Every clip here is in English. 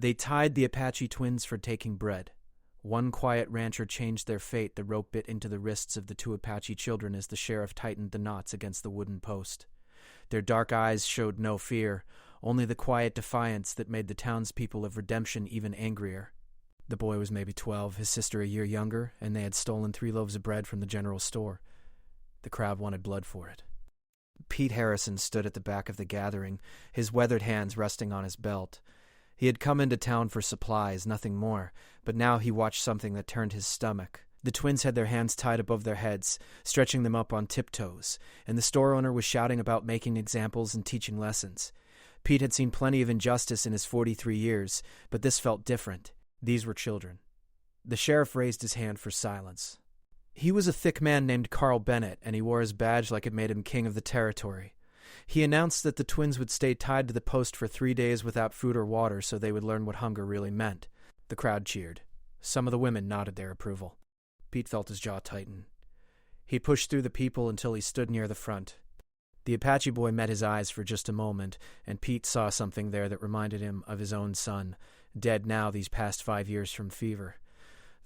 They tied the Apache twins for taking bread. One quiet rancher changed their fate. The rope bit into the wrists of the two Apache children as the sheriff tightened the knots against the wooden post. Their dark eyes showed no fear, only the quiet defiance that made the townspeople of Redemption even angrier. The boy was maybe 12, his sister a year younger, and they had stolen 3 loaves of bread from the general store. The crowd wanted blood for it. Pete Harrison stood at the back of the gathering, his weathered hands resting on his belt. He had come into town for supplies, nothing more, but now he watched something that turned his stomach. The twins had their hands tied above their heads, stretching them up on tiptoes, and the store owner was shouting about making examples and teaching lessons. Pete had seen plenty of injustice in his 43 years, but this felt different. These were children. The sheriff raised his hand for silence. He was a thick man named Carl Bennett, and he wore his badge like it made him king of the territory. He announced that the twins would stay tied to the post for 3 days without food or water so they would learn what hunger really meant. The crowd cheered. Some of the women nodded their approval. Pete felt his jaw tighten. He pushed through the people until he stood near the front. The Apache boy met his eyes for just a moment, and Pete saw something there that reminded him of his own son, dead now these past 5 years from fever.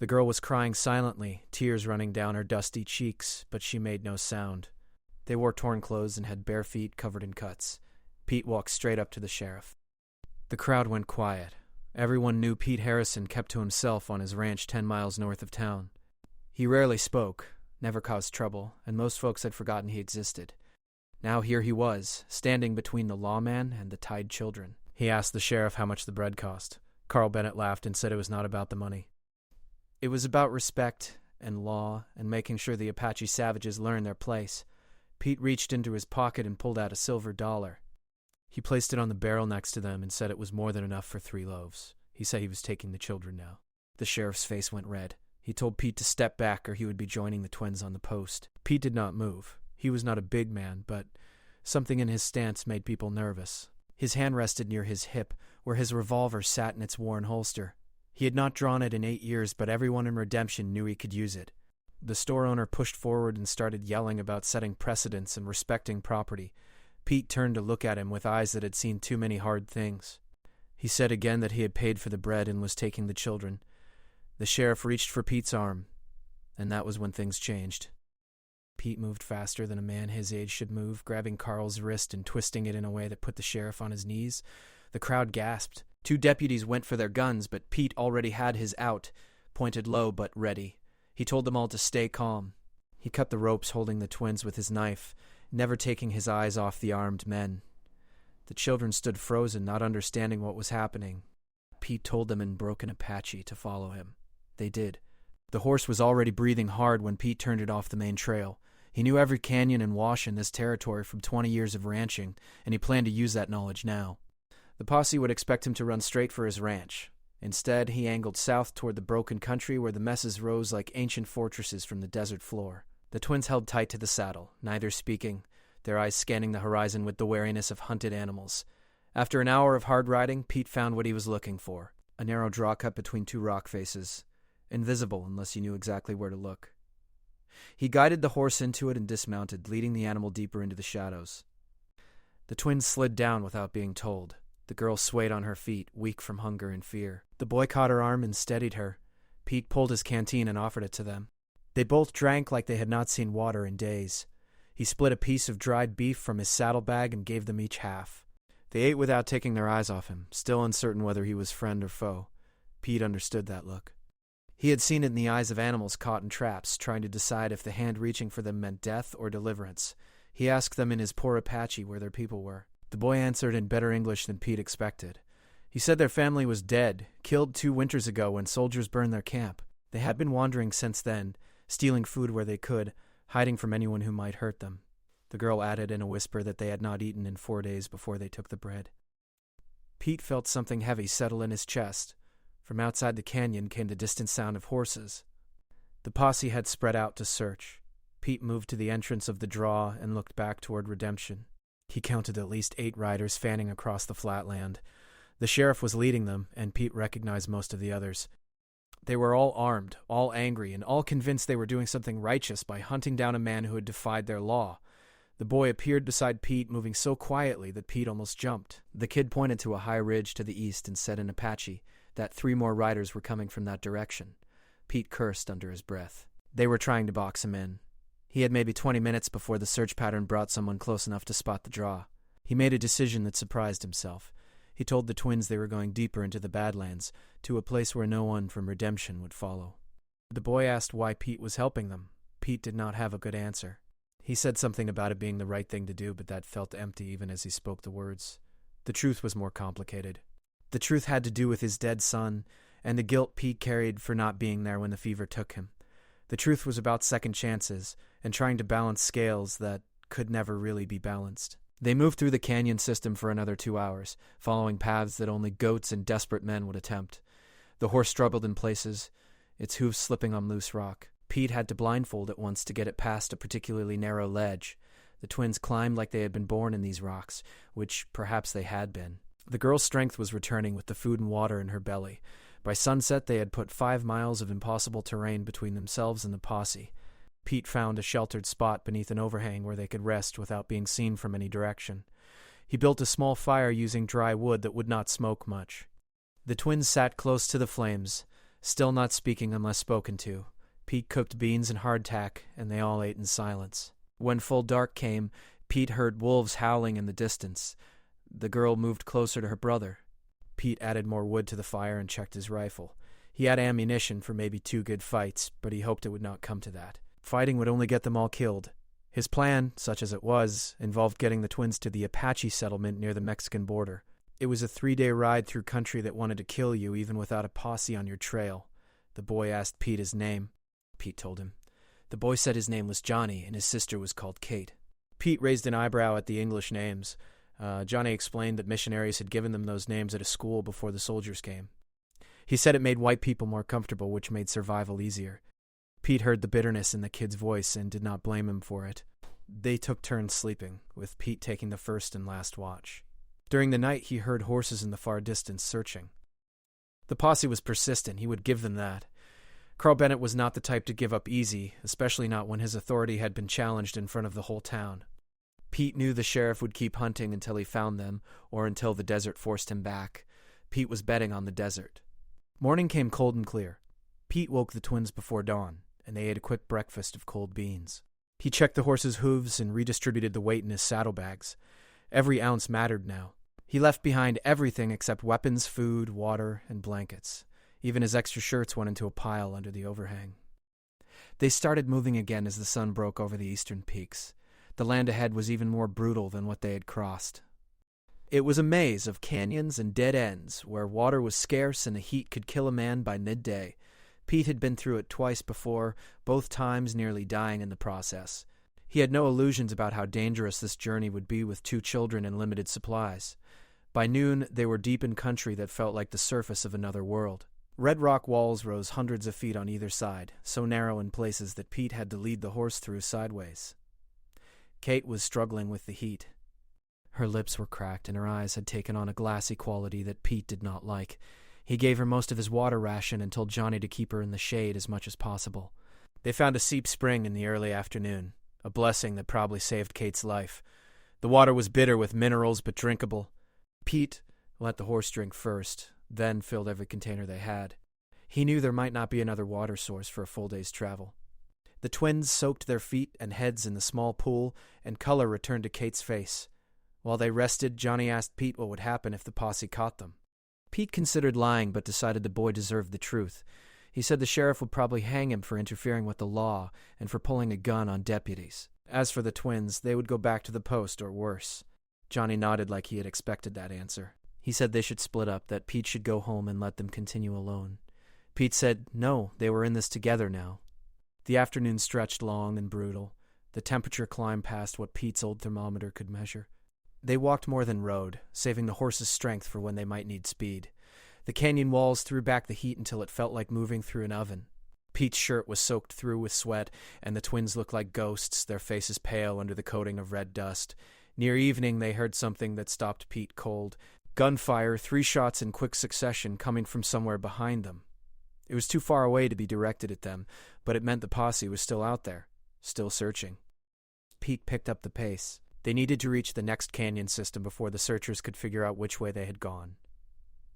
The girl was crying silently, tears running down her dusty cheeks, but she made no sound. They wore torn clothes and had bare feet covered in cuts. Pete walked straight up to the sheriff. The crowd went quiet. Everyone knew Pete Harrison kept to himself on his ranch 10 miles north of town. He rarely spoke, never caused trouble, and most folks had forgotten he existed. Now here he was, standing between the lawman and the tied children. He asked the sheriff how much the bread cost. Carl Bennett laughed and said it was not about the money. It was about respect and law and making sure the Apache savages learned their place. Pete reached into his pocket and pulled out a silver dollar. He placed it on the barrel next to them and said it was more than enough for 3 loaves. He said he was taking the children now. The sheriff's face went red. He told Pete to step back or he would be joining the twins on the post. Pete did not move. He was not a big man, but something in his stance made people nervous. His hand rested near his hip, where his revolver sat in its worn holster. He had not drawn it in 8 years, but everyone in Redemption knew he could use it. The store owner pushed forward and started yelling about setting precedents and respecting property. Pete turned to look at him with eyes that had seen too many hard things. He said again that he had paid for the bread and was taking the children. The sheriff reached for Pete's arm, and that was when things changed. Pete moved faster than a man his age should move, grabbing Carl's wrist and twisting it in a way that put the sheriff on his knees. The crowd gasped. 2 deputies went for their guns, but Pete already had his out, pointed low but ready. He told them all to stay calm. He cut the ropes holding the twins with his knife, never taking his eyes off the armed men. The children stood frozen, not understanding what was happening. Pete told them in broken Apache to follow him. They did. The horse was already breathing hard when Pete turned it off the main trail. He knew every canyon and wash in this territory from 20 years of ranching, and he planned to use that knowledge now. The posse would expect him to run straight for his ranch. Instead, he angled south toward the broken country where the messes rose like ancient fortresses from the desert floor. The twins held tight to the saddle, neither speaking, their eyes scanning the horizon with the wariness of hunted animals. After an hour of hard riding, Pete found what he was looking for, a narrow draw cut between 2 rock faces, invisible unless you knew exactly where to look. He guided the horse into it and dismounted, leading the animal deeper into the shadows. The twins slid down without being told. The girl swayed on her feet, weak from hunger and fear. The boy caught her arm and steadied her. Pete pulled his canteen and offered it to them. They both drank like they had not seen water in days. He split a piece of dried beef from his saddlebag and gave them each half. They ate without taking their eyes off him, still uncertain whether he was friend or foe. Pete understood that look. He had seen it in the eyes of animals caught in traps, trying to decide if the hand reaching for them meant death or deliverance. He asked them in his poor Apache where their people were. The boy answered in better English than Pete expected. He said their family was dead, killed 2 winters ago when soldiers burned their camp. They had been wandering since then, stealing food where they could, hiding from anyone who might hurt them. The girl added in a whisper that they had not eaten in 4 days before they took the bread. Pete felt something heavy settle in his chest. From outside the canyon came the distant sound of horses. The posse had spread out to search. Pete moved to the entrance of the draw and looked back toward Redemption. He counted at least 8 riders fanning across the flatland. The sheriff was leading them, and Pete recognized most of the others. They were all armed, all angry, and all convinced they were doing something righteous by hunting down a man who had defied their law. The boy appeared beside Pete, moving so quietly that Pete almost jumped. The kid pointed to a high ridge to the east and said in Apache that 3 more riders were coming from that direction. Pete cursed under his breath. They were trying to box him in. He had maybe 20 minutes before the search pattern brought someone close enough to spot the draw. He made a decision that surprised himself. He told the twins they were going deeper into the Badlands, to a place where no one from Redemption would follow. The boy asked why Pete was helping them. Pete did not have a good answer. He said something about it being the right thing to do, but that felt empty even as he spoke the words. The truth was more complicated. The truth had to do with his dead son, and the guilt Pete carried for not being there when the fever took him. The truth was about second chances, and trying to balance scales that could never really be balanced. They moved through the canyon system for another 2 hours, following paths that only goats and desperate men would attempt. The horse struggled in places, its hooves slipping on loose rock. Pete had to blindfold it once to get it past a particularly narrow ledge. The twins climbed like they had been born in these rocks, which perhaps they had been. The girl's strength was returning with the food and water in her belly. By sunset, they had put 5 miles of impossible terrain between themselves and the posse. Pete found a sheltered spot beneath an overhang where they could rest without being seen from any direction. He built a small fire using dry wood that would not smoke much. The twins sat close to the flames, still not speaking unless spoken to. Pete cooked beans and hardtack, and they all ate in silence. When full dark came, Pete heard wolves howling in the distance. The girl moved closer to her brother. Pete added more wood to the fire and checked his rifle. He had ammunition for maybe 2 good fights, but he hoped it would not come to that. Fighting would only get them all killed. His plan, such as it was, involved getting the twins to the Apache settlement near the Mexican border. It was a 3-day ride through country that wanted to kill you even without a posse on your trail. The boy asked Pete his name. Pete told him. The boy said his name was Johnny and his sister was called Kate. Pete raised an eyebrow at the English names. Johnny explained that missionaries had given them those names at a school before the soldiers came. He said it made white people more comfortable, which made survival easier. Pete heard the bitterness in the kid's voice and did not blame him for it. They took turns sleeping, with Pete taking the first and last watch. During the night, he heard horses in the far distance searching. The posse was persistent, he would give them that. Carl Bennett was not the type to give up easy, especially not when his authority had been challenged in front of the whole town. Pete knew the sheriff would keep hunting until he found them, or until the desert forced him back. Pete was betting on the desert. Morning came cold and clear. Pete woke the twins before dawn, and they ate a quick breakfast of cold beans. He checked the horse's hooves and redistributed the weight in his saddlebags. Every ounce mattered now. He left behind everything except weapons, food, water, and blankets. Even his extra shirts went into a pile under the overhang. They started moving again as the sun broke over the eastern peaks. The land ahead was even more brutal than what they had crossed. It was a maze of canyons and dead ends, where water was scarce and the heat could kill a man by midday. Pete had been through it twice before, both times nearly dying in the process. He had no illusions about how dangerous this journey would be with 2 children and limited supplies. By noon, they were deep in country that felt like the surface of another world. Red rock walls rose hundreds of feet on either side, so narrow in places that Pete had to lead the horse through sideways. Kate was struggling with the heat. Her lips were cracked and her eyes had taken on a glassy quality that Pete did not like. He gave her most of his water ration and told Johnny to keep her in the shade as much as possible. They found a seep spring in the early afternoon, a blessing that probably saved Kate's life. The water was bitter with minerals but drinkable. Pete let the horse drink first, then filled every container they had. He knew there might not be another water source for a full day's travel. The twins soaked their feet and heads in the small pool, and color returned to Kate's face. While they rested, Johnny asked Pete what would happen if the posse caught them. Pete considered lying, but decided the boy deserved the truth. He said the sheriff would probably hang him for interfering with the law and for pulling a gun on deputies. As for the twins, they would go back to the post or worse. Johnny nodded like he had expected that answer. He said they should split up, that Pete should go home and let them continue alone. Pete said no, they were in this together now. The afternoon stretched long and brutal. The temperature climbed past what Pete's old thermometer could measure. They walked more than rode, saving the horse's strength for when they might need speed. The canyon walls threw back the heat until it felt like moving through an oven. Pete's shirt was soaked through with sweat, and the twins looked like ghosts, their faces pale under the coating of red dust. Near evening, they heard something that stopped Pete cold. Gunfire, 3 shots in quick succession coming from somewhere behind them. It was too far away to be directed at them, but it meant the posse was still out there, still searching. Pete picked up the pace. They needed to reach the next canyon system before the searchers could figure out which way they had gone.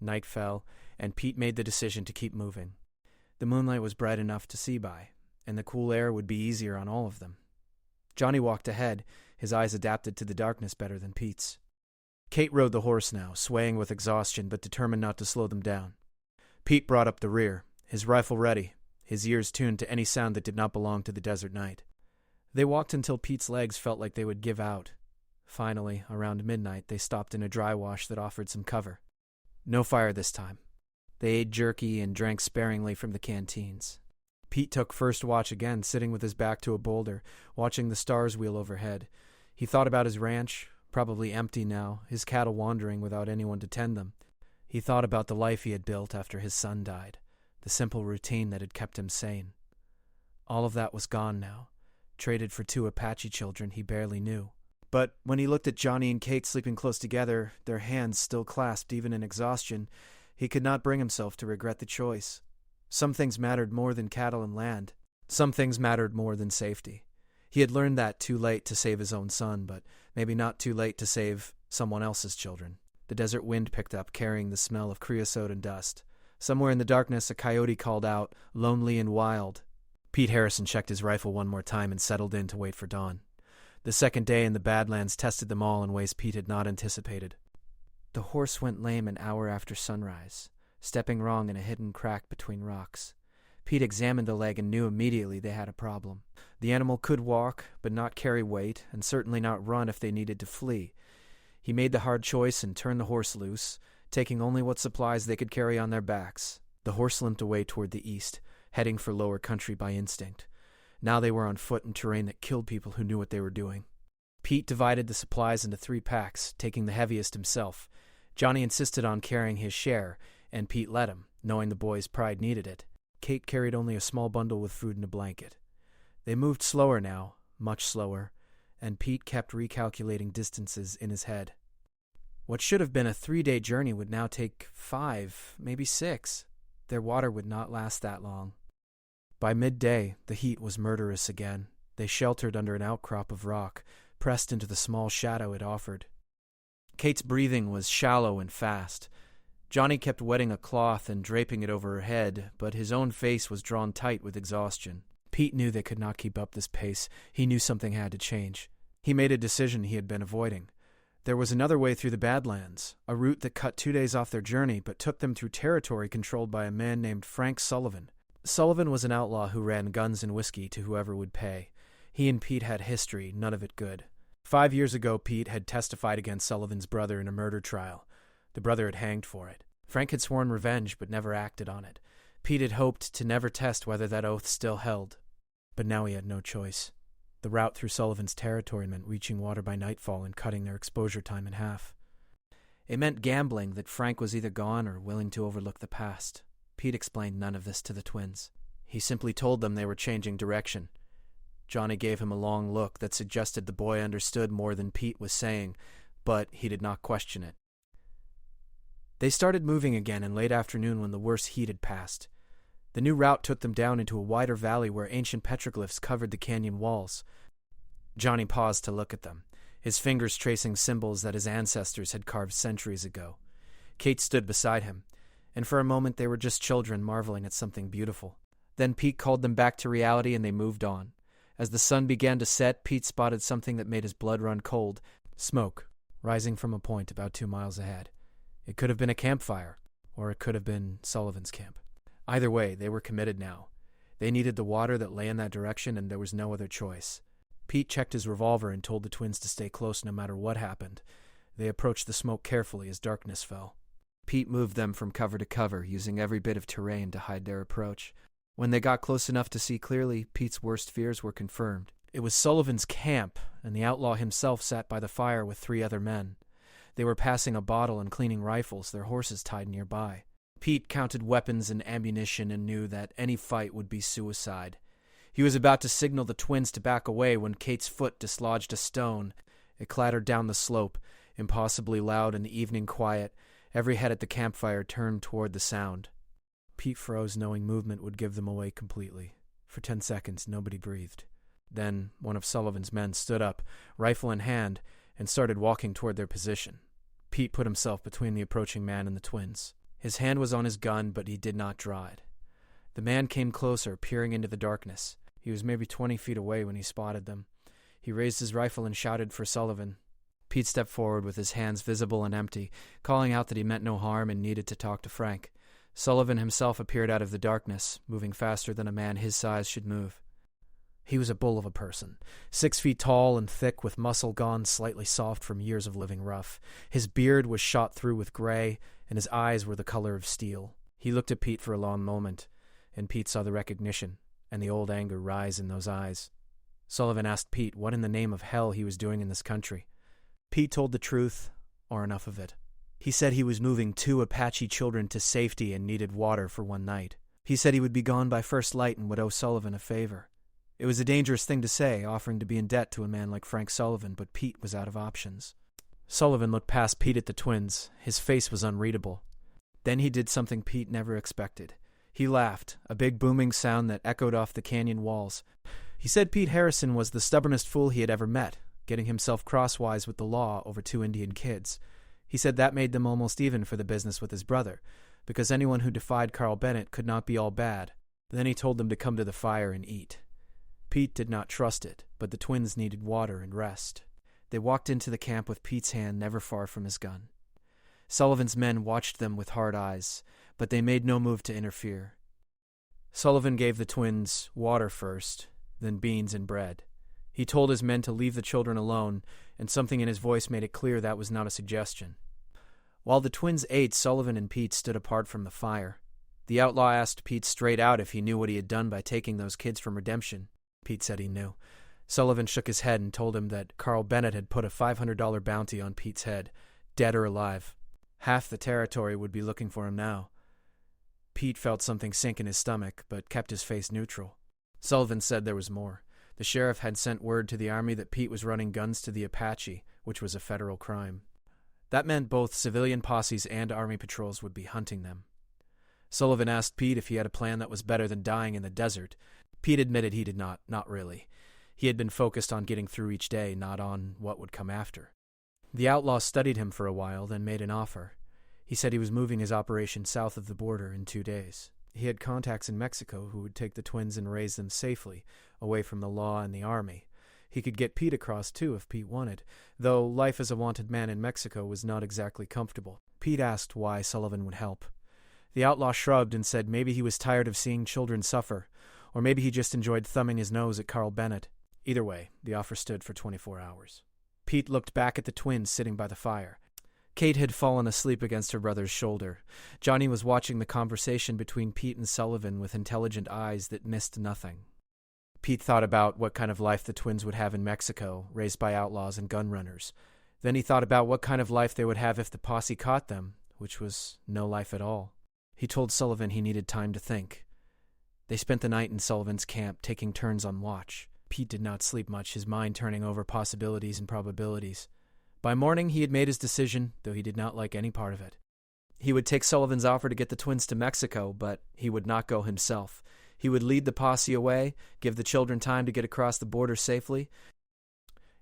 Night fell, and Pete made the decision to keep moving. The moonlight was bright enough to see by, and the cool air would be easier on all of them. Johnny walked ahead, his eyes adapted to the darkness better than Pete's. Kate rode the horse now, swaying with exhaustion but determined not to slow them down. Pete brought up the rear, his rifle ready, his ears tuned to any sound that did not belong to the desert night. They walked until Pete's legs felt like they would give out. Finally, around midnight, they stopped in a dry wash that offered some cover. No fire this time. They ate jerky and drank sparingly from the canteens. Pete took first watch again, sitting with his back to a boulder, watching the stars wheel overhead. He thought about his ranch, probably empty now, his cattle wandering without anyone to tend them. He thought about the life he had built after his son died, the simple routine that had kept him sane. All of that was gone now, traded for 2 Apache children he barely knew. But when he looked at Johnny and Kate sleeping close together, their hands still clasped even in exhaustion, he could not bring himself to regret the choice. Some things mattered more than cattle and land. Some things mattered more than safety. He had learned that too late to save his own son, but maybe not too late to save someone else's children. The desert wind picked up, carrying the smell of creosote and dust. Somewhere in the darkness, a coyote called out, lonely and wild. Pete Harrison checked his rifle one more time and settled in to wait for dawn. The second day in the Badlands tested them all in ways Pete had not anticipated. The horse went lame an hour after sunrise, stepping wrong in a hidden crack between rocks. Pete examined the leg and knew immediately they had a problem. The animal could walk, but not carry weight, and certainly not run if they needed to flee. He made the hard choice and turned the horse loose, taking only what supplies they could carry on their backs. The horse limped away toward the east, heading for lower country by instinct. Now they were on foot in terrain that killed people who knew what they were doing. Pete divided the supplies into 3 packs, taking the heaviest himself. Johnny insisted on carrying his share, and Pete let him, knowing the boy's pride needed it. Kate carried only a small bundle with food and a blanket. They moved slower now, much slower, and Pete kept recalculating distances in his head. What should have been a 3-day journey would now take 5, maybe 6. Their water would not last that long. By midday, the heat was murderous again. They sheltered under an outcrop of rock, pressed into the small shadow it offered. Kate's breathing was shallow and fast. Johnny kept wetting a cloth and draping it over her head, but his own face was drawn tight with exhaustion. Pete knew they could not keep up this pace. He knew something had to change. He made a decision he had been avoiding. There was another way through the Badlands, a route that cut 2 days off their journey but took them through territory controlled by a man named Frank Sullivan. Sullivan was an outlaw who ran guns and whiskey to whoever would pay. He and Pete had history, none of it good. 5 years ago, Pete had testified against Sullivan's brother in a murder trial. The brother had hanged for it. Frank had sworn revenge but never acted on it. Pete had hoped to never test whether that oath still held. But now he had no choice. The route through Sullivan's territory meant reaching water by nightfall and cutting their exposure time in half. It meant gambling that Frank was either gone or willing to overlook the past. Pete explained none of this to the twins. He simply told them they were changing direction. Johnny gave him a long look that suggested the boy understood more than Pete was saying, but he did not question it. They started moving again in late afternoon when the worst heat had passed. The new route took them down into a wider valley where ancient petroglyphs covered the canyon walls. Johnny paused to look at them, his fingers tracing symbols that his ancestors had carved centuries ago. Kate stood beside him, and for a moment they were just children marveling at something beautiful. Then Pete called them back to reality and they moved on. As the sun began to set, Pete spotted something that made his blood run cold. Smoke, rising from a point about 2 miles ahead. It could have been a campfire, or it could have been Sullivan's camp. Either way, they were committed now. They needed the water that lay in that direction, and there was no other choice. Pete checked his revolver and told the twins to stay close no matter what happened. They approached the smoke carefully as darkness fell. Pete moved them from cover to cover, using every bit of terrain to hide their approach. When they got close enough to see clearly, Pete's worst fears were confirmed. It was Sullivan's camp, and the outlaw himself sat by the fire with 3 other men. They were passing a bottle and cleaning rifles, their horses tied nearby. Pete counted weapons and ammunition and knew that any fight would be suicide. He was about to signal the twins to back away when Kate's foot dislodged a stone. It clattered down the slope, impossibly loud in the evening quiet. Every head at the campfire turned toward the sound. Pete froze, knowing movement would give them away completely. For 10 seconds, nobody breathed. Then one of Sullivan's men stood up, rifle in hand, and started walking toward their position. Pete put himself between the approaching man and the twins. His hand was on his gun, but he did not draw it. The man came closer, peering into the darkness. He was maybe 20 feet away when he spotted them. He raised his rifle and shouted for Sullivan. Pete stepped forward with his hands visible and empty, calling out that he meant no harm and needed to talk to Frank. Sullivan himself appeared out of the darkness, moving faster than a man his size should move. He was a bull of a person, 6 feet tall and thick, with muscle gone slightly soft from years of living rough. His beard was shot through with gray, and his eyes were the color of steel. He looked at Pete for a long moment, and Pete saw the recognition and the old anger rise in those eyes. Sullivan asked Pete what in the name of hell he was doing in this country. Pete told the truth, or enough of it. He said he was moving 2 Apache children to safety and needed water for one night. He said he would be gone by first light and would owe Sullivan a favor. It was a dangerous thing to say, offering to be in debt to a man like Frank Sullivan, but Pete was out of options. Sullivan looked past Pete at the twins. His face was unreadable. Then he did something Pete never expected. He laughed, a big booming sound that echoed off the canyon walls. He said Pete Harrison was the stubbornest fool he had ever met, getting himself crosswise with the law over 2 Indian kids. He said that made them almost even for the business with his brother, because anyone who defied Carl Bennett could not be all bad. Then he told them to come to the fire and eat. Pete did not trust it, but the twins needed water and rest. They walked into the camp with Pete's hand never far from his gun. Sullivan's men watched them with hard eyes, but they made no move to interfere. Sullivan gave the twins water first, then beans and bread. He told his men to leave the children alone, and something in his voice made it clear that was not a suggestion. While the twins ate, Sullivan and Pete stood apart from the fire. The outlaw asked Pete straight out if he knew what he had done by taking those kids from redemption. Pete said he knew. Sullivan shook his head and told him that Carl Bennett had put a $500 bounty on Pete's head, dead or alive. Half the territory would be looking for him now. Pete felt something sink in his stomach, but kept his face neutral. Sullivan said there was more. The sheriff had sent word to the army that Pete was running guns to the Apache, which was a federal crime. That meant both civilian posses and army patrols would be hunting them. Sullivan asked Pete if he had a plan that was better than dying in the desert. Pete admitted he did not really. He had been focused on getting through each day, not on what would come after. The outlaw studied him for a while, then made an offer. He said he was moving his operation south of the border in 2 days. He had contacts in Mexico who would take the twins and raise them safely, away from the law and the army. He could get Pete across, too, if Pete wanted, though life as a wanted man in Mexico was not exactly comfortable. Pete asked why Sullivan would help. The outlaw shrugged and said maybe he was tired of seeing children suffer, or maybe he just enjoyed thumbing his nose at Carl Bennett. Either way, the offer stood for 24 hours. Pete looked back at the twins sitting by the fire. Kate had fallen asleep against her brother's shoulder. Johnny was watching the conversation between Pete and Sullivan with intelligent eyes that missed nothing. Pete thought about what kind of life the twins would have in Mexico, raised by outlaws and gun runners. Then he thought about what kind of life they would have if the posse caught them, which was no life at all. He told Sullivan he needed time to think. They spent the night in Sullivan's camp, taking turns on watch. Pete did not sleep much, his mind turning over possibilities and probabilities. By morning, he had made his decision, though he did not like any part of it. He would take Sullivan's offer to get the twins to Mexico, but he would not go himself. He would lead the posse away, give the children time to get across the border safely.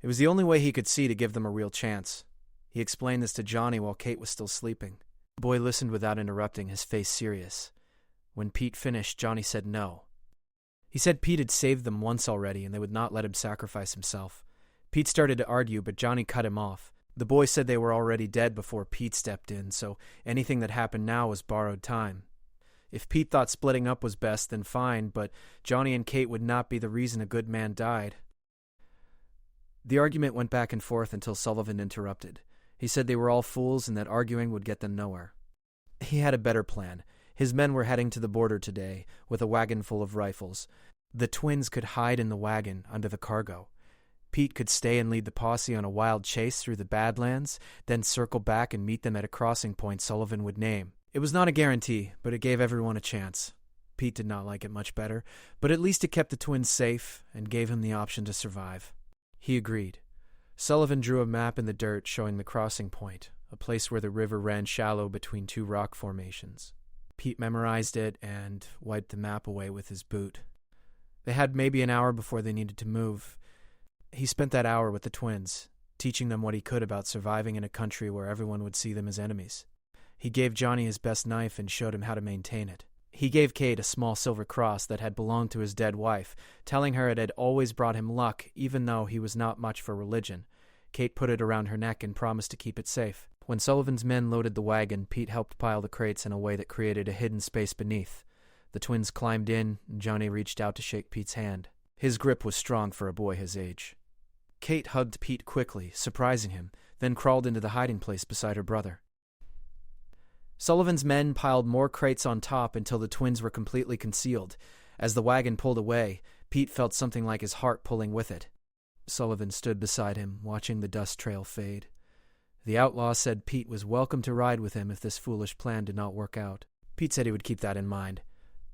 It was the only way he could see to give them a real chance. He explained this to Johnny while Kate was still sleeping. The boy listened without interrupting, his face serious. When Pete finished, Johnny said no. He said Pete had saved them once already, and they would not let him sacrifice himself. Pete started to argue, but Johnny cut him off. The boy said they were already dead before Pete stepped in, so anything that happened now was borrowed time. If Pete thought splitting up was best, then fine, but Johnny and Kate would not be the reason a good man died. The argument went back and forth until Sullivan interrupted. He said they were all fools and that arguing would get them nowhere. He had a better plan. His men were heading to the border today, with a wagon full of rifles. The twins could hide in the wagon under the cargo. Pete could stay and lead the posse on a wild chase through the Badlands, then circle back and meet them at a crossing point Sullivan would name. It was not a guarantee, but it gave everyone a chance. Pete did not like it much better, but at least it kept the twins safe and gave him the option to survive. He agreed. Sullivan drew a map in the dirt showing the crossing point, a place where the river ran shallow between 2 rock formations. Pete memorized it and wiped the map away with his boot. They had maybe an hour before they needed to move. He spent that hour with the twins, teaching them what he could about surviving in a country where everyone would see them as enemies. He gave Johnny his best knife and showed him how to maintain it. He gave Kate a small silver cross that had belonged to his dead wife, telling her it had always brought him luck, even though he was not much for religion. Kate put it around her neck and promised to keep it safe. When Sullivan's men loaded the wagon, Pete helped pile the crates in a way that created a hidden space beneath. The twins climbed in, and Johnny reached out to shake Pete's hand. His grip was strong for a boy his age. Kate hugged Pete quickly, surprising him, then crawled into the hiding place beside her brother. Sullivan's men piled more crates on top until the twins were completely concealed. As the wagon pulled away, Pete felt something like his heart pulling with it. Sullivan stood beside him, watching the dust trail fade. The outlaw said Pete was welcome to ride with him if this foolish plan did not work out. Pete said he would keep that in mind.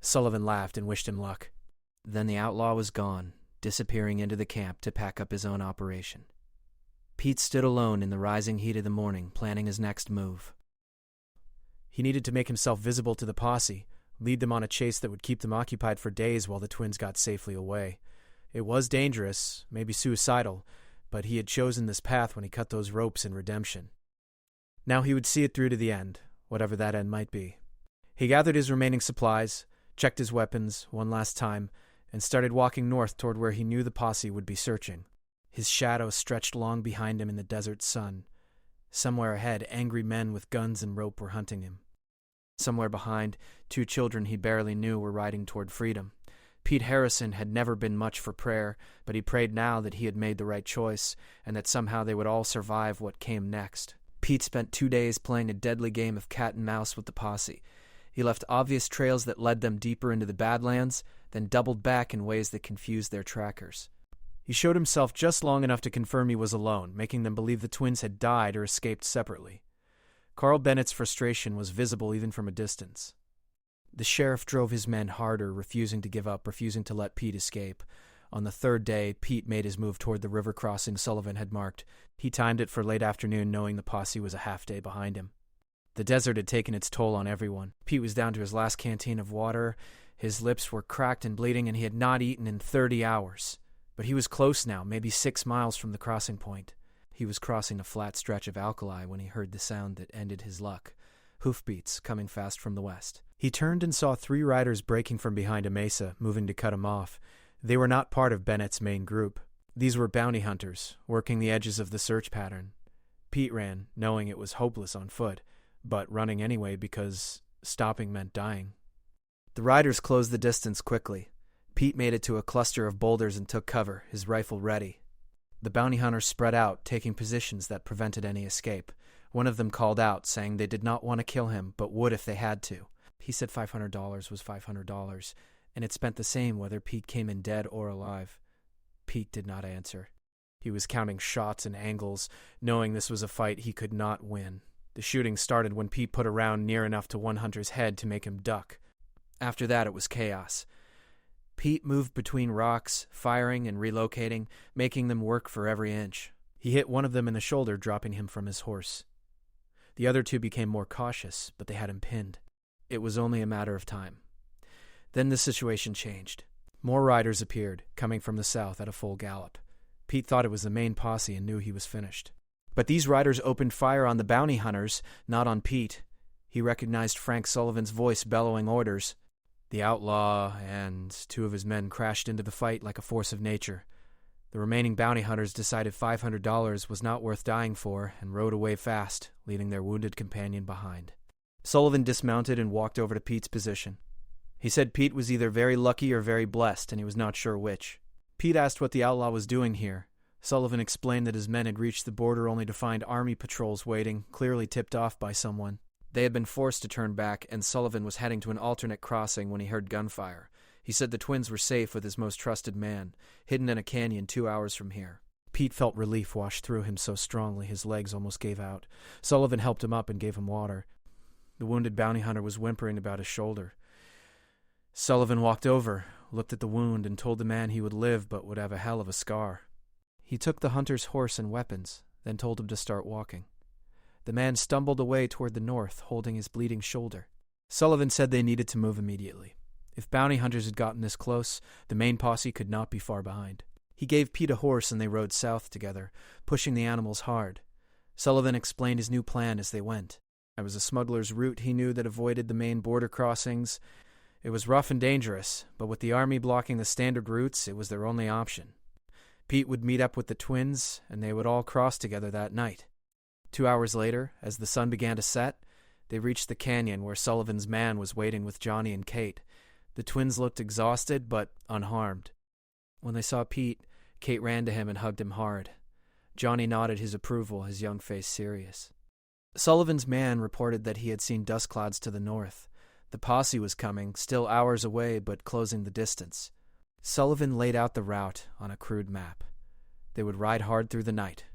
Sullivan laughed and wished him luck. Then the outlaw was gone, disappearing into the camp to pack up his own operation. Pete stood alone in the rising heat of the morning, planning his next move. He needed to make himself visible to the posse, lead them on a chase that would keep them occupied for days while the twins got safely away. It was dangerous, maybe suicidal, but he had chosen this path when he cut those ropes in redemption. Now he would see it through to the end, whatever that end might be. He gathered his remaining supplies, checked his weapons one last time, and started walking north toward where he knew the posse would be searching. His shadow stretched long behind him in the desert sun. Somewhere ahead, angry men with guns and rope were hunting him. Somewhere behind, 2 children he barely knew were riding toward freedom. Pete Harrison had never been much for prayer, but he prayed now that he had made the right choice, and that somehow they would all survive what came next. Pete spent 2 days playing a deadly game of cat and mouse with the posse. He left obvious trails that led them deeper into the Badlands, then doubled back in ways that confused their trackers. He showed himself just long enough to confirm he was alone, making them believe the twins had died or escaped separately. Carl Bennett's frustration was visible even from a distance. The sheriff drove his men harder, refusing to give up, refusing to let Pete escape. On the 3rd day, Pete made his move toward the river crossing Sullivan had marked. He timed it for late afternoon, knowing the posse was a half day behind him. The desert had taken its toll on everyone. Pete was down to his last canteen of water. His lips were cracked and bleeding, and he had not eaten in 30 hours. But he was close now, maybe 6 miles from the crossing point. He was crossing a flat stretch of alkali when he heard the sound that ended his luck. Hoofbeats coming fast from the west. He turned and saw 3 riders breaking from behind a mesa, moving to cut him off. They were not part of Bennett's main group. These were bounty hunters, working the edges of the search pattern. Pete ran, knowing it was hopeless on foot, but running anyway because stopping meant dying. The riders closed the distance quickly. Pete made it to a cluster of boulders and took cover, his rifle ready. The bounty hunters spread out, taking positions that prevented any escape. One of them called out, saying they did not want to kill him, but would if they had to. He said $500 was $500, and it spent the same whether Pete came in dead or alive. Pete did not answer. He was counting shots and angles, knowing this was a fight he could not win. The shooting started when Pete put a round near enough to one hunter's head to make him duck. After that, it was chaos. Pete moved between rocks, firing and relocating, making them work for every inch. He hit one of them in the shoulder, dropping him from his horse. The other 2 became more cautious, but they had him pinned. It was only a matter of time. Then the situation changed. More riders appeared, coming from the south at a full gallop. Pete thought it was the main posse and knew he was finished. But these riders opened fire on the bounty hunters, not on Pete. He recognized Frank Sullivan's voice bellowing orders. The outlaw and 2 of his men crashed into the fight like a force of nature. The remaining bounty hunters decided $500 was not worth dying for and rode away fast, leaving their wounded companion behind. Sullivan dismounted and walked over to Pete's position. He said Pete was either very lucky or very blessed, and he was not sure which. Pete asked what the outlaw was doing here. Sullivan explained that his men had reached the border only to find army patrols waiting, clearly tipped off by someone. They had been forced to turn back, and Sullivan was heading to an alternate crossing when he heard gunfire. He said the twins were safe with his most trusted man, hidden in a canyon 2 hours from here. Pete felt relief wash through him so strongly his legs almost gave out. Sullivan helped him up and gave him water. The wounded bounty hunter was whimpering about his shoulder. Sullivan walked over, looked at the wound, and told the man he would live but would have a hell of a scar. He took the hunter's horse and weapons, then told him to start walking. The man stumbled away toward the north, holding his bleeding shoulder. Sullivan said they needed to move immediately. If bounty hunters had gotten this close, the main posse could not be far behind. He gave Pete a horse and they rode south together, pushing the animals hard. Sullivan explained his new plan as they went. It was a smuggler's route he knew that avoided the main border crossings. It was rough and dangerous, but with the army blocking the standard routes, it was their only option. Pete would meet up with the twins, and they would all cross together that night. 2 hours later, as the sun began to set, they reached the canyon where Sullivan's man was waiting with Johnny and Kate. The twins looked exhausted, but unharmed. When they saw Pete, Kate ran to him and hugged him hard. Johnny nodded his approval, his young face serious. Sullivan's man reported that he had seen dust clouds to the north. The posse was coming, still hours away, but closing the distance. Sullivan laid out the route on a crude map. They would ride hard through the night,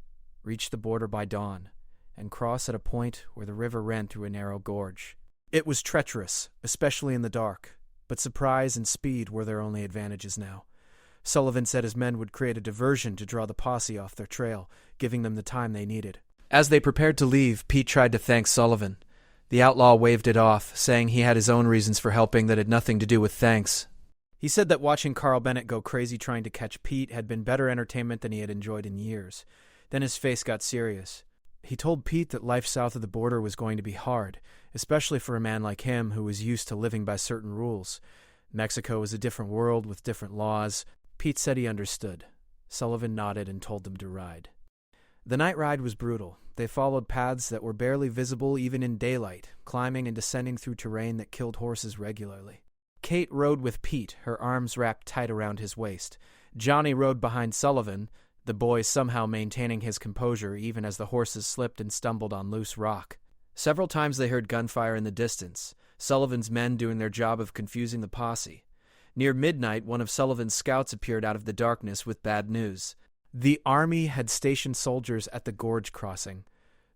reach the border by dawn, and cross at a point where the river ran through a narrow gorge. It was treacherous, especially in the dark, but surprise and speed were their only advantages now. Sullivan said his men would create a diversion to draw the posse off their trail, giving them the time they needed. As they prepared to leave, Pete tried to thank Sullivan. The outlaw waved it off, saying he had his own reasons for helping that had nothing to do with thanks. He said that watching Carl Bennett go crazy trying to catch Pete had been better entertainment than he had enjoyed in years. Then his face got serious. He told Pete that life south of the border was going to be hard, especially for a man like him who was used to living by certain rules. Mexico was a different world with different laws. Pete said he understood. Sullivan nodded and told them to ride. The night ride was brutal. They followed paths that were barely visible even in daylight, climbing and descending through terrain that killed horses regularly. Kate rode with Pete, her arms wrapped tight around his waist. Johnny rode behind Sullivan, the boy somehow maintaining his composure even as the horses slipped and stumbled on loose rock. Several times they heard gunfire in the distance, Sullivan's men doing their job of confusing the posse. Near midnight, one of Sullivan's scouts appeared out of the darkness with bad news. The army had stationed soldiers at the gorge crossing.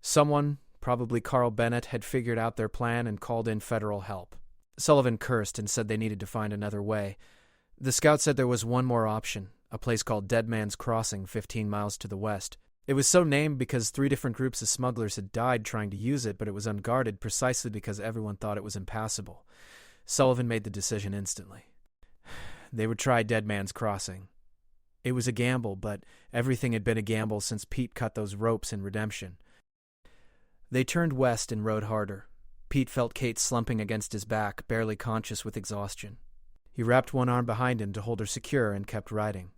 Someone, probably Carl Bennett, had figured out their plan and called in federal help. Sullivan cursed and said they needed to find another way. The scout said there was one more option, a place called Dead Man's Crossing, 15 miles to the west. It was so named because 3 different groups of smugglers had died trying to use it, but it was unguarded precisely because everyone thought it was impassable. Sullivan made the decision instantly. They would try Dead Man's Crossing. It was a gamble, but everything had been a gamble since Pete cut those ropes in redemption. They turned west and rode harder. Pete felt Kate slumping against his back, barely conscious with exhaustion. He wrapped one arm behind him to hold her secure and kept riding.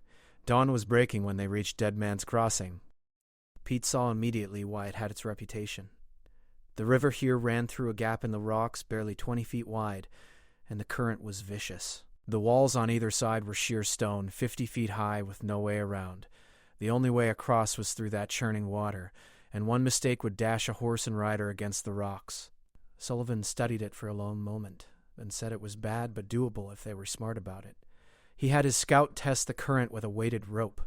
Dawn was breaking when they reached Dead Man's Crossing. Pete saw immediately why it had its reputation. The river here ran through a gap in the rocks barely 20 feet wide, and the current was vicious. The walls on either side were sheer stone, 50 feet high with no way around. The only way across was through that churning water, and one mistake would dash a horse and rider against the rocks. Sullivan studied it for a long moment, then said it was bad but doable if they were smart about it. He had his scout test the current with a weighted rope.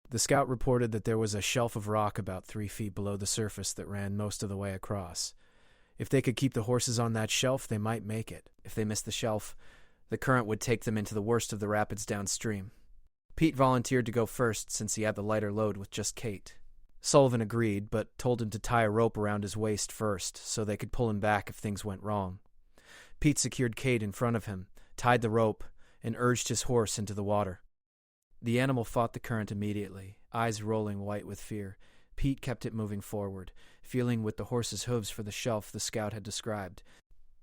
The scout reported that there was a shelf of rock about 3 feet below the surface that ran most of the way across. If they could keep the horses on that shelf, they might make it. If they missed the shelf, the current would take them into the worst of the rapids downstream. Pete volunteered to go first since he had the lighter load with just Kate. Sullivan agreed, but told him to tie a rope around his waist first so they could pull him back if things went wrong. Pete secured Kate in front of him, tied the rope, and urged his horse into the water. The animal fought the current immediately, eyes rolling white with fear. Pete kept it moving forward, feeling with the horse's hooves for the shelf the scout had described.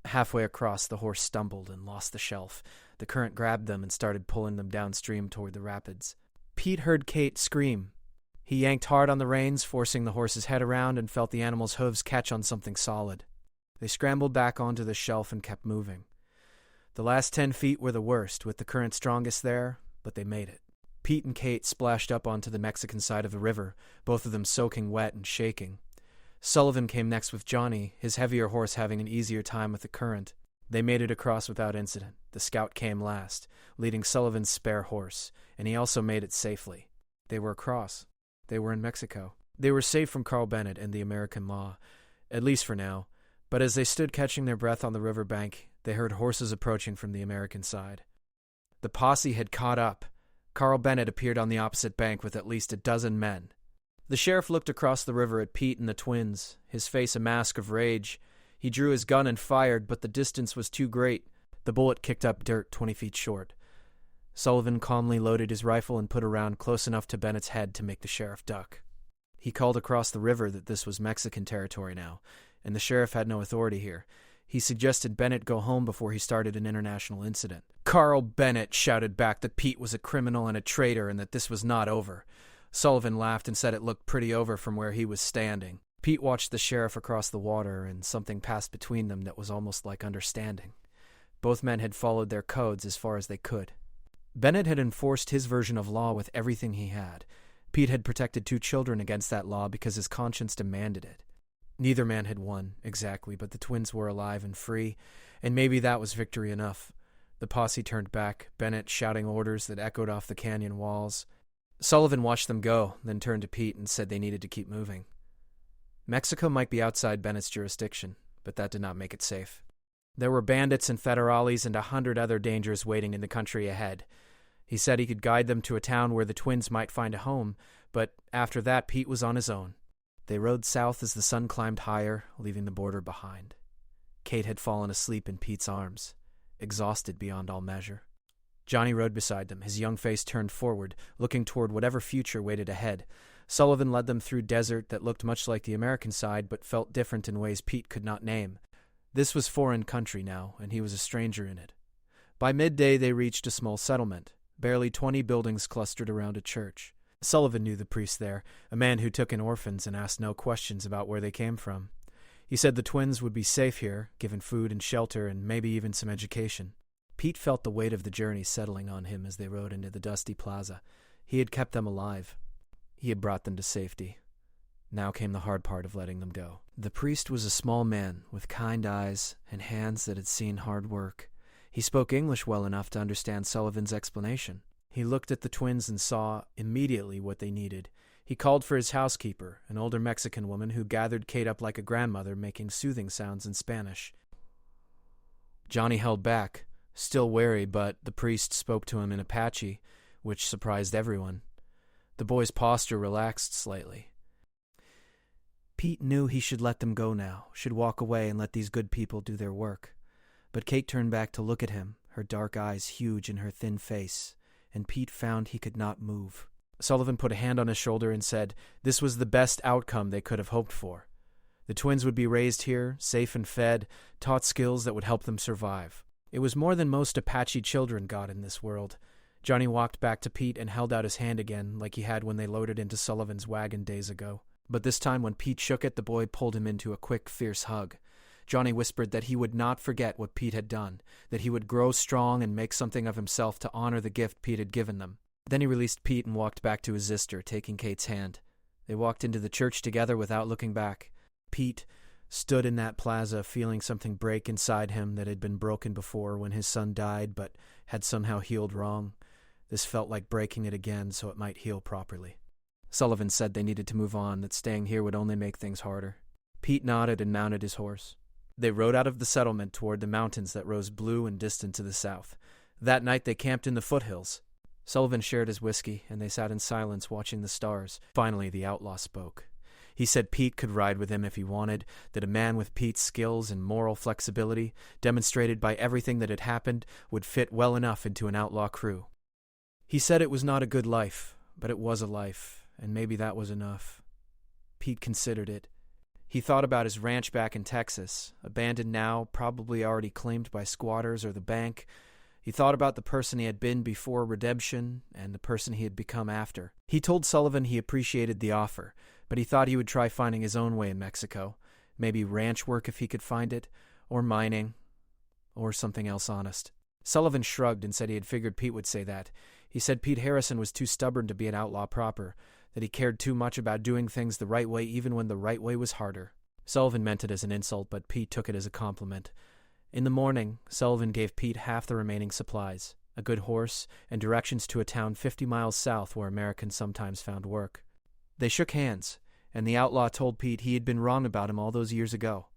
Halfway across, the horse stumbled and lost the shelf. The current grabbed them and started pulling them downstream toward the rapids. Pete heard Kate scream. He yanked hard on the reins, forcing the horse's head around, and felt the animal's hooves catch on something solid. They scrambled back onto the shelf and kept moving. The last 10 feet were the worst, with the current strongest there, but they made it. Pete and Kate splashed up onto the Mexican side of the river, both of them soaking wet and shaking. Sullivan came next with Johnny, his heavier horse having an easier time with the current. They made it across without incident. The scout came last, leading Sullivan's spare horse, and he also made it safely. They were across. They were in Mexico. They were safe from Carl Bennett and the American law, at least for now, but as they stood catching their breath on the riverbank, they heard horses approaching from the American side. The posse had caught up. Carl Bennett appeared on the opposite bank with at least a dozen men. The sheriff looked across the river at Pete and the twins, his face a mask of rage. He drew his gun and fired, but the distance was too great. The bullet kicked up dirt 20 feet short. Sullivan calmly loaded his rifle and put a round close enough to Bennett's head to make the sheriff duck. He called across the river that this was Mexican territory now, and the sheriff had no authority here. He suggested Bennett go home before he started an international incident. Carl Bennett shouted back that Pete was a criminal and a traitor and that this was not over. Sullivan laughed and said it looked pretty over from where he was standing. Pete watched the sheriff across the water, and something passed between them that was almost like understanding. Both men had followed their codes as far as they could. Bennett had enforced his version of law with everything he had. Pete had protected 2 children against that law because his conscience demanded it. Neither man had won, exactly, but the twins were alive and free, and maybe that was victory enough. The posse turned back, Bennett shouting orders that echoed off the canyon walls. Sullivan watched them go, then turned to Pete and said they needed to keep moving. Mexico might be outside Bennett's jurisdiction, but that did not make it safe. There were bandits and federales and 100 other dangers waiting in the country ahead. He said he could guide them to a town where the twins might find a home, but after that Pete was on his own. They rode south as the sun climbed higher, leaving the border behind. Kate had fallen asleep in Pete's arms, exhausted beyond all measure. Johnny rode beside them, his young face turned forward, looking toward whatever future waited ahead. Sullivan led them through desert that looked much like the American side, but felt different in ways Pete could not name. This was foreign country now, and he was a stranger in it. By midday they reached a small settlement. Barely 20 buildings clustered around a church. Sullivan knew the priest there, a man who took in orphans and asked no questions about where they came from. He said the twins would be safe here, given food and shelter and maybe even some education. Pete felt the weight of the journey settling on him as they rode into the dusty plaza. He had kept them alive. He had brought them to safety. Now came the hard part of letting them go. The priest was a small man with kind eyes and hands that had seen hard work. He spoke English well enough to understand Sullivan's explanation. He looked at the twins and saw immediately what they needed. He called for his housekeeper, an older Mexican woman who gathered Kate up like a grandmother, making soothing sounds in Spanish. Johnny held back, still wary, but the priest spoke to him in Apache, which surprised everyone. The boy's posture relaxed slightly. Pete knew he should let them go now, should walk away and let these good people do their work. But Kate turned back to look at him, her dark eyes huge in her thin face, and Pete found he could not move. Sullivan put a hand on his shoulder and said this was the best outcome they could have hoped for. The twins would be raised here, safe and fed, taught skills that would help them survive. It was more than most Apache children got in this world. Johnny walked back to Pete and held out his hand again, like he had when they loaded into Sullivan's wagon days ago. But this time when Pete shook it, the boy pulled him into a quick, fierce hug. Johnny whispered that he would not forget what Pete had done, that he would grow strong and make something of himself to honor the gift Pete had given them. Then he released Pete and walked back to his sister, taking Kate's hand. They walked into the church together without looking back. Pete stood in that plaza, feeling something break inside him that had been broken before when his son died, but had somehow healed wrong. This felt like breaking it again so it might heal properly. Sullivan said they needed to move on, that staying here would only make things harder. Pete nodded and mounted his horse. They rode out of the settlement toward the mountains that rose blue and distant to the south. That night they camped in the foothills. Sullivan shared his whiskey, and they sat in silence watching the stars. Finally, the outlaw spoke. He said Pete could ride with him if he wanted, that a man with Pete's skills and moral flexibility, demonstrated by everything that had happened, would fit well enough into an outlaw crew. He said it was not a good life, but it was a life, and maybe that was enough. Pete considered it. He thought about his ranch back in Texas, abandoned now, probably already claimed by squatters or the bank. He thought about the person he had been before redemption and the person he had become after. He told Sullivan he appreciated the offer, but he thought he would try finding his own way in Mexico. Maybe ranch work if he could find it, or mining, or something else honest. Sullivan shrugged and said he had figured Pete would say that. He said Pete Harrison was too stubborn to be an outlaw proper, that he cared too much about doing things the right way even when the right way was harder. Sullivan meant it as an insult, but Pete took it as a compliment. In the morning, Sullivan gave Pete half the remaining supplies, a good horse, and directions to a town 50 miles south where Americans sometimes found work. They shook hands, and the outlaw told Pete he had been wrong about him all those years ago.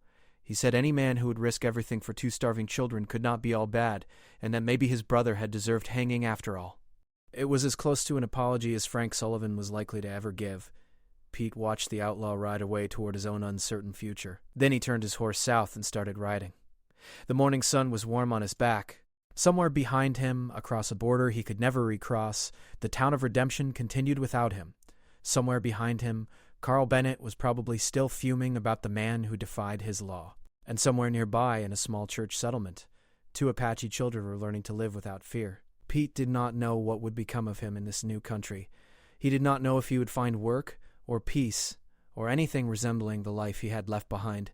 He said any man who would risk everything for 2 starving children could not be all bad, and that maybe his brother had deserved hanging after all. It was as close to an apology as Frank Sullivan was likely to ever give. Pete watched the outlaw ride away toward his own uncertain future. Then he turned his horse south and started riding. The morning sun was warm on his back, Somewhere behind him, across a border he could never recross, the town of redemption continued without him. Somewhere behind him, Carl Bennett was probably still fuming about the man who defied his law. And somewhere nearby, in a small church settlement, 2 Apache children were learning to live without fear. Pete did not know what would become of him in this new country. He did not know if he would find work, or peace, or anything resembling the life he had left behind.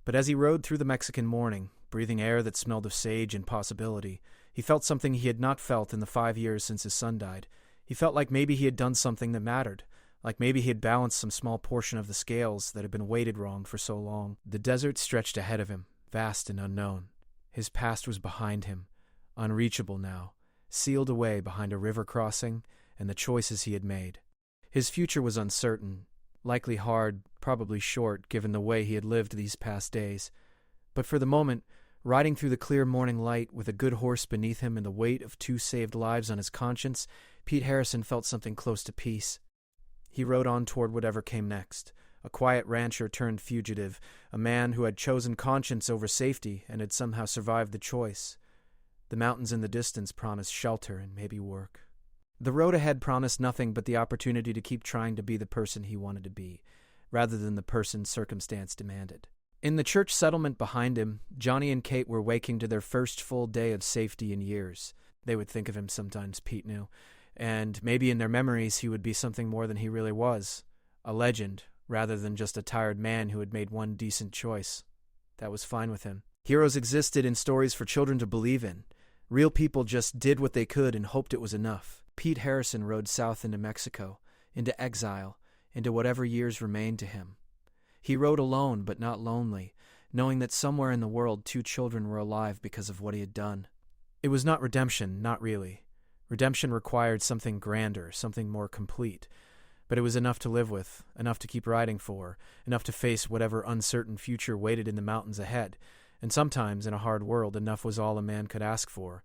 But as he rode through the Mexican morning, breathing air that smelled of sage and possibility, he felt something he had not felt in the 5 years since his son died. He felt like maybe he had done something that mattered, like maybe he had balanced some small portion of the scales that had been weighted wrong for so long. The desert stretched ahead of him, vast and unknown. His past was behind him, unreachable now, sealed away behind a river crossing and the choices he had made. His future was uncertain, likely hard, probably short, given the way he had lived these past days. But for the moment, riding through the clear morning light with a good horse beneath him and the weight of 2 saved lives on his conscience, Pete Harrison felt something close to peace. He rode on toward whatever came next, a quiet rancher turned fugitive, a man who had chosen conscience over safety and had somehow survived the choice. The mountains in the distance promised shelter and maybe work. The road ahead promised nothing but the opportunity to keep trying to be the person he wanted to be, rather than the person circumstance demanded. In the church settlement behind him, Johnny and Kate were waking to their first full day of safety in years. They would think of him sometimes, Pete knew, and maybe in their memories he would be something more than he really was, a legend, rather than just a tired man who had made one decent choice. That was fine with him. Heroes existed in stories for children to believe in. Real people just did what they could and hoped it was enough. Pete Harrison rode south into Mexico, into exile, into whatever years remained to him. He rode alone but not lonely, knowing that somewhere in the world 2 children were alive because of what he had done. It was not redemption, not really. Redemption required something grander, something more complete. But it was enough to live with, enough to keep riding for, enough to face whatever uncertain future waited in the mountains ahead. And sometimes, in a hard world, enough was all a man could ask for.